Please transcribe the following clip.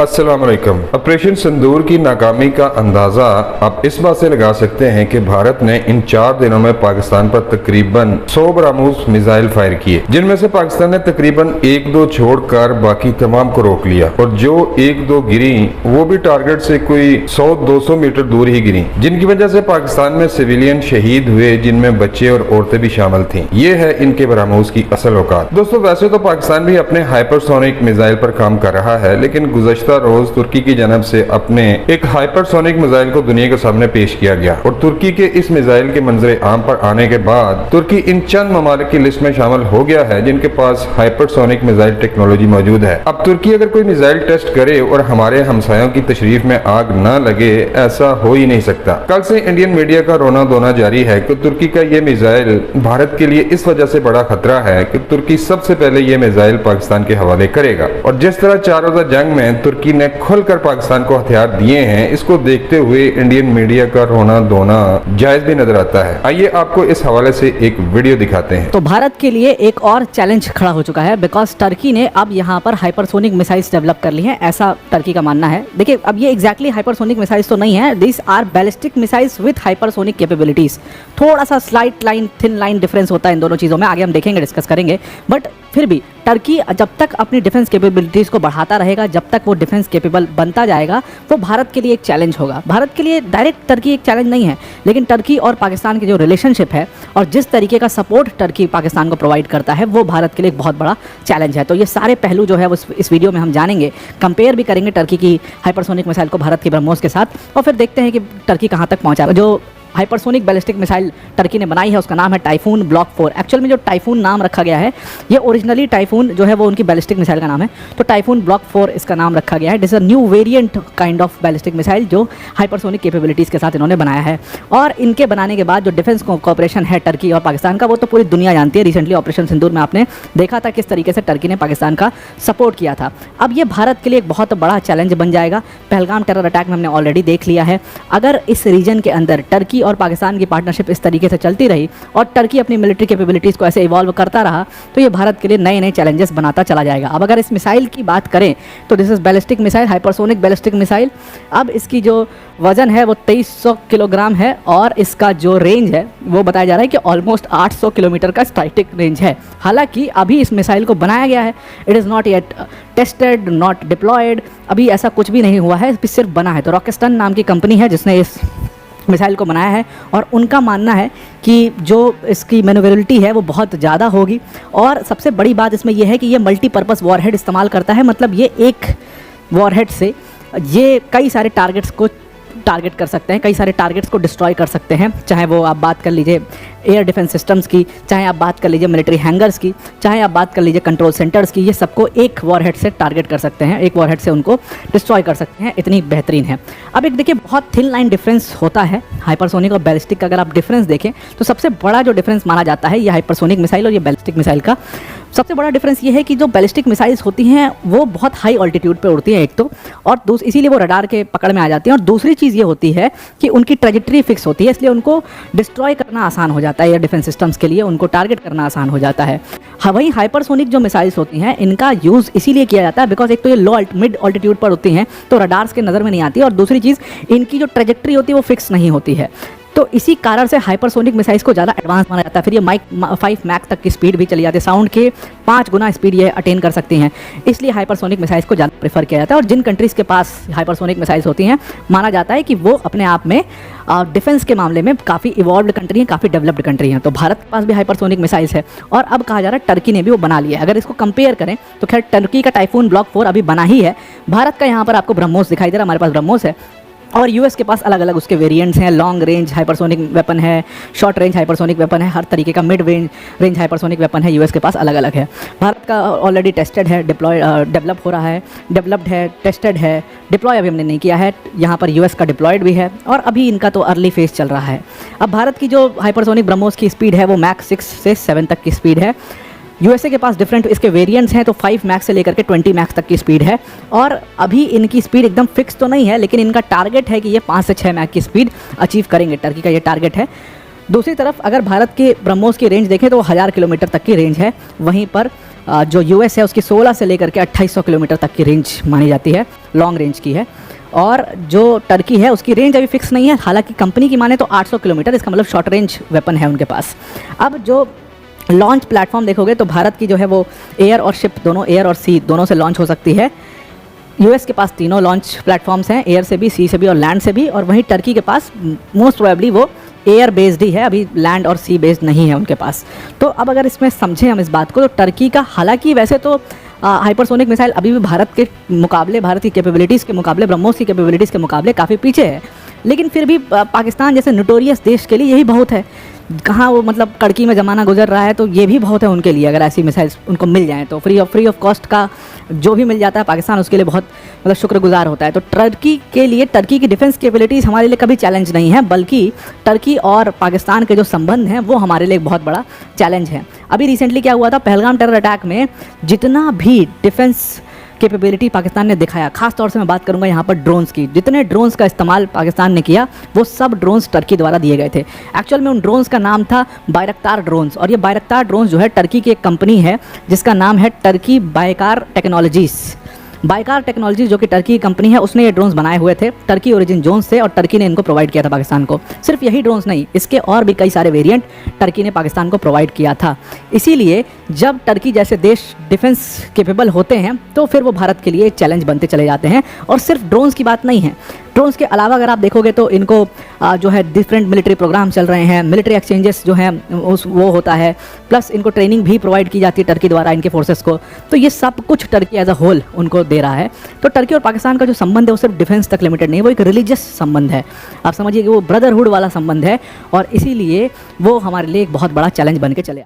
अस्सलाम वालेकुम। ऑपरेशन सिंदूर की नाकामी का अंदाजा आप इस बात से लगा सकते हैं कि भारत ने इन 4 दिनों में पाकिस्तान पर तकरीबन 100 बरामूज मिसाइल फायर किए, जिनमें से पाकिस्तान ने तकरीबन 1-2 छोड़कर बाकी तमाम को रोक लिया और जो 1-2 गिरी वो भी टारगेट से कोई 100-200 मीटर दूर ही गिरी, जिनकी वजह से पाकिस्तान में सिविलियन शहीद हुए, जिनमें बच्चे और औरतें भी शामिल थी। ये है इनके बरामूज की असल औकात। दोस्तों, वैसे तो पाकिस्तान भी अपने हाइपरसोनिक मिसाइल पर काम कर रहा है, लेकिन गुज़श्ता रोज तुर्की की जानब से अपने एक हाइपरसोनिक मिसाइल को दुनिया के सामने पेश किया गया और तुर्की के इस मिसाइल के मंजरे आम पर आने के बाद तुर्की इन चंद ममालिक की लिस्ट में शामिल हो गया है जिनके पास हाइपरसोनिक मिसाइल टेक्नोलॉजी मौजूद है। अब तुर्की अगर कोई मिसाइल टेस्ट करे और हमारे हमसायों की तशरीफ में आग न लगे, ऐसा हो ही नहीं सकता। कल से इंडियन मीडिया का रोना धोना जारी है कि तुर्की का ये मिसाइल भारत के लिए इस वजह से बड़ा खतरा है कि तुर्की सबसे पहले ये मिसाइल पाकिस्तान के हवाले करेगा और जिस तरह 4 रोजा जंग में तुर्की ने खुलकर पाकिस्तान को हथियार दिए हैं, इसको देखते हुए इंडियन मीडिया का रोना धोना जायज भी नजर आता है। आइए आपको इस हवाले से एक वीडियो दिखाते हैं। तो भारत के लिए एक और चैलेंज खड़ा हो चुका है, बिकॉज टर्की ने अब यहाँ पर हाइपरसोनिक मिसाइल्स डेवलप कर ली हैं, ऐसा टर्की का मानना है। देखिए, अब ये एग्जैक्टली हाइपरसोनिक मिसाइल्स तो नहीं है, this are ballistic missiles with hypersonic capabilities. थोड़ा सा slight line, thin line difference होता है इन दोनों चीज़ों में, आगे हम देखेंगे, डिस्कस करेंगे। बट फिर भी टर्की जब तक अपनी डिफेंस कैपेबिलिटीज़ को बढ़ाता रहेगा, जब तक वो डिफेंस कैपेबल बनता जाएगा, वो भारत के लिए एक चैलेंज होगा। भारत के लिए डायरेक्ट टर्की एक चैलेंज नहीं है, लेकिन टर्की और पाकिस्तान की जो रिलेशनशिप है और जिस तरीके का सपोर्ट टर्की पाकिस्तान को प्रोवाइड करता है, वो भारत के लिए एक बहुत बड़ा चैलेंज है। तो ये सारे पहलू जो है वो इस वीडियो में हम जानेंगे, कंपेयर भी करेंगे टर्की की हाइपरसोनिक मिसाइल को भारत के ब्रह्मोस के साथ, और फिर देखते हैं कि टर्की कहाँ तक पहुँचा। जो हाइपरसोनिक बैलिस्टिक मिसाइल टर्की ने बनाई है उसका नाम है टाइफून ब्लॉक 4। एक्चुअल में जो टाइफून नाम रखा गया है, ये ओरिजिनली टाइफून जो है वो उनकी बैलिस्टिक मिसाइल का नाम है, तो टाइफून ब्लॉक 4 इसका नाम रखा गया है। This is a new variant kind of ballistic missile जो हाइपरसोनिक कैपेबिलिटीज़ के साथ इन्होंने बनाया है। और इनके बनाने के बाद जो डिफेंस कोऑपरेशन है टर्की और पाकिस्तान का, वो तो पूरी दुनिया जानती है। रिसेंटली ऑपरेशन सिंदूर में आपने देखा था किस तरीके से टर्की ने पाकिस्तान का सपोर्ट किया था। अब ये भारत के लिए एक बहुत बड़ा चैलेंज बन जाएगा। पहलगाम टेरर अटैक में हमने ऑलरेडी देख लिया है। अगर इस रीजन के अंदर टर्की और पाकिस्तान की पार्टनरशिप इस तरीके से चलती रही और टर्की अपनी मिलिट्री कैपेबिलिटीज़ को ऐसे इवॉल्व करता रहा, तो ये भारत के लिए नए नए चैलेंजेस बनाता चला जाएगा। अब अगर इस मिसाइल की बात करें तो this is ballistic missile, hypersonic ballistic missile. अब इसकी जो वजन है वो 2300 किलोग्राम है और इसका जो रेंज है वो बताया जा रहा है कि ऑलमोस्ट 800 किलोमीटर का स्ट्राइक रेंज है। हालांकि अभी इस मिसाइल को बनाया गया है, it is not yet tested, not deployed, अभी ऐसा कुछ भी नहीं हुआ है, सिर्फ बना है। तो रॉकेस्टन नाम की कंपनी है जिसने इस मिसाइल को बनाया है और उनका मानना है कि जो इसकी मैन्यूवरेबिलिटी है वो बहुत ज़्यादा होगी। और सबसे बड़ी बात इसमें यह है कि ये मल्टीपर्पज़ वॉरहेड इस्तेमाल करता है, मतलब ये एक वॉरहेड से ये कई सारे टारगेट्स को टारगेट कर सकते हैं, कई सारे टारगेट्स को डिस्ट्रॉय कर सकते हैं। चाहे वो आप बात कर लीजिए एयर डिफेंस सिस्टम्स की, चाहे आप बात कर लीजिए मिलिट्री हैंगर्स की, चाहे आप बात कर लीजिए कंट्रोल सेंटर्स की, ये सबको एक वॉरहेड से टारगेट कर सकते हैं, एक वॉरहेड से उनको डिस्ट्रॉय कर सकते हैं। इतनी बेहतरीन है। अब एक देखिए, बहुत थिन लाइन डिफरेंस होता है हाइपरसोनिक और बैलिस्टिक का। अगर आप डिफरेंस देखें तो सबसे बड़ा जो डिफरेंस माना जाता है ये हाइपरसोनिक मिसाइल और ये बैलिस्टिक मिसाइल का, सबसे बड़ा डिफरेंस ये है कि जो बैलिस्टिक मिसाइल्स होती हैं वो बहुत हाई ऑल्टीट्यूड पे उड़ती हैं एक तो, और इसीलिए वो रडार के पकड़ में आ जाती हैं। और दूसरी चीज़ ये होती है कि उनकी ट्रेजेक्टरी फिक्स होती है, इसलिए उनको डिस्ट्रॉय करना आसान हो जाता है। एयर डिफेंस सिस्टम्स के लिए उनको टारगेट करना आसान हो जाता है। हाँ, वहीं हाइपरसोनिक जो मिसाइल्स होती हैं इनका यूज़ इसीलिए किया जाता है बिकॉज एक तो ये लो मिड ऑल्टीट्यूड पर होती हैं तो रडार्स के नज़र में नहीं आती, और दूसरी चीज़ इनकी जो ट्रेजेक्टरी होती है वो फिक्स नहीं होती है। तो इसी कारण से हाइपरसोनिक मिसाइल्स को ज़्यादा एडवांस माना जाता है। फिर ये 5 मैक तक की स्पीड भी चली जाती है, साउंड के 5 गुना स्पीड ये अटेन कर सकती हैं, इसलिए हाइपरसोनिक मिसाइल्स को ज़्यादा प्रेफर किया जाता है। और जिन कंट्रीज़ के पास हाइपरसोनिक मिसाइल्स होती हैं, माना जाता है कि वो अपने आप में डिफेंस के मामले में काफ़ी इवॉल्व्ड कंट्री हैं, काफ़ी डेवलप्ड कंट्री हैं। तो भारत के पास भी हाइपरसोनिक मिसाइल्स है और अब कहा जा रहा है टर्की ने भी वो बना लिया है। अगर इसको कंपेयर करें तो खैर टर्की का टाइफून ब्लॉक 4 अभी बना ही है, भारत का यहाँ पर आपको ब्रह्मोस दिखाई दे रहा है, हमारे पास ब्रह्मोस है, और यूएस के पास अलग अलग उसके वेरिएंट्स हैं। लॉन्ग रेंज हाइपरसोनिक वेपन है, शॉर्ट रेंज हाइपरसोनिक वेपन है, हर तरीके का मिड रेंज हाइपरसोनिक वेपन है यूएस के पास अलग अलग है। भारत का ऑलरेडी टेस्टेड है, डेवलप हो रहा है, डेवलप्ड है, टेस्टेड है, डिप्लॉय अभी हमने नहीं किया है। यहाँ पर यूएस का डिप्लॉयड भी है और अभी इनका तो अर्ली फेज चल रहा है। अब भारत की जो हाइपरसोनिक ब्रह्मोस की स्पीड है वो मैक 6 से 7 तक की स्पीड है। यूएसए के पास डिफरेंट इसके वेरिएंट्स हैं, तो 5 मैक्स से लेकर के 20 मैक्स तक की स्पीड है। और अभी इनकी स्पीड एकदम फिक्स तो नहीं है, लेकिन इनका टारगेट है कि ये 5 से 6 मैक की स्पीड अचीव करेंगे, टर्की का ये टारगेट है। दूसरी तरफ अगर भारत के ब्रह्मोस की रेंज देखें तो 1000 किलोमीटर तक की रेंज है, वहीं पर जो यूएस है उसकी 16 से लेकर के 2800 किलोमीटर तक की रेंज मानी जाती है, लॉन्ग रेंज की है। और जो टर्की है उसकी रेंज अभी फिक्स नहीं है, हालांकि कंपनी की माने तो 800 किलोमीटर, इसका मतलब शॉर्ट रेंज वेपन है उनके पास। अब जो लॉन्च प्लेटफॉर्म देखोगे तो भारत की जो है वो एयर और शिप दोनों, एयर और सी दोनों से लॉन्च हो सकती है। यूएस के पास तीनों लॉन्च प्लेटफॉर्म्स हैं, एयर से भी, सी से भी और लैंड से भी। और वहीं टर्की के पास मोस्ट प्रोबेबली वो एयर बेस्ड ही है, अभी लैंड और सी बेस्ड नहीं है उनके पास। तो अब अगर इसमें समझें हम इस बात को, तो टर्की का हालांकि वैसे तो हाइपरसोनिक मिसाइल अभी भी भारत के मुकाबले, भारत की कैपेबिलिटीज़ के मुकाबले, ब्रह्मोस की कैपेबिलिटीज़ के मुकाबले काफ़ी पीछे है। लेकिन फिर भी पाकिस्तान जैसे नोटोरियस देश के लिए यही बहुत है। कहाँ वो मतलब कड़की में ज़माना गुजर रहा है, तो ये भी बहुत है उनके लिए। अगर ऐसी मिसाइल्स उनको मिल जाएँ तो फ्री ऑफ कॉस्ट का जो भी मिल जाता है, पाकिस्तान उसके लिए बहुत मतलब शुक्रगुजार होता है। तो टर्की के लिए, टर्की की डिफेंस कैपेबिलिटीज़ हमारे लिए कभी चैलेंज नहीं है, बल्कि टर्की और पाकिस्तान के जो संबंध हैं वो हमारे लिए एक बहुत बड़ा चैलेंज है। अभी रिसेंटली क्या हुआ था, पहलगाम टेरर अटैक में जितना भी डिफेंस कैपेबिलिटी पाकिस्तान ने दिखाया, खास तौर से मैं बात करूंगा यहाँ पर ड्रोन्स की, जितने ड्रोन्स का इस्तेमाल पाकिस्तान ने किया वो सब ड्रोन्स टर्की द्वारा दिए गए थे। एक्चुअल में उन ड्रोन्स का नाम था बायरक्तार ड्रोन्स, और ये बायरक्तार ड्रोन्स जो है टर्की की एक कंपनी है जिसका नाम है टर्की बायकार टेक्नोलॉजीज़। बायकार टेक्नोलॉजी जो कि टर्की की कंपनी है, उसने ये ड्रोन्स बनाए हुए थे टर्की ओरिजिन जोन से, और टर्की ने इनको प्रोवाइड किया था पाकिस्तान को। सिर्फ यही ड्रोन्स नहीं, इसके और भी कई सारे वेरिएंट टर्की ने पाकिस्तान को प्रोवाइड किया था। इसीलिए जब टर्की जैसे देश डिफेंस कैपेबल होते हैं तो फिर वो भारत के लिए चैलेंज बनते चले जाते हैं। और सिर्फ ड्रोन्स की बात नहीं है, ड्रोन्स के अलावा अगर आप देखोगे तो इनको जो है डिफरेंट मिलिट्री प्रोग्राम चल रहे हैं, मिलिट्री एक्सचेंजेस जो हैं वो होता है, प्लस इनको ट्रेनिंग भी प्रोवाइड की जाती है टर्की द्वारा इनके फोर्सेस को। तो ये सब कुछ टर्की एज अ होल उनको दे रहा है। तो टर्की और पाकिस्तान का जो संबंध है वो सिर्फ डिफेंस तक लिमिटेड नहीं, वो एक रिलीजियस संबंध है। आप समझिए कि वो ब्रदरहुड वाला संबंध है, और इसीलिए वो हमारे लिए एक बहुत बड़ा चैलेंज बन के चले।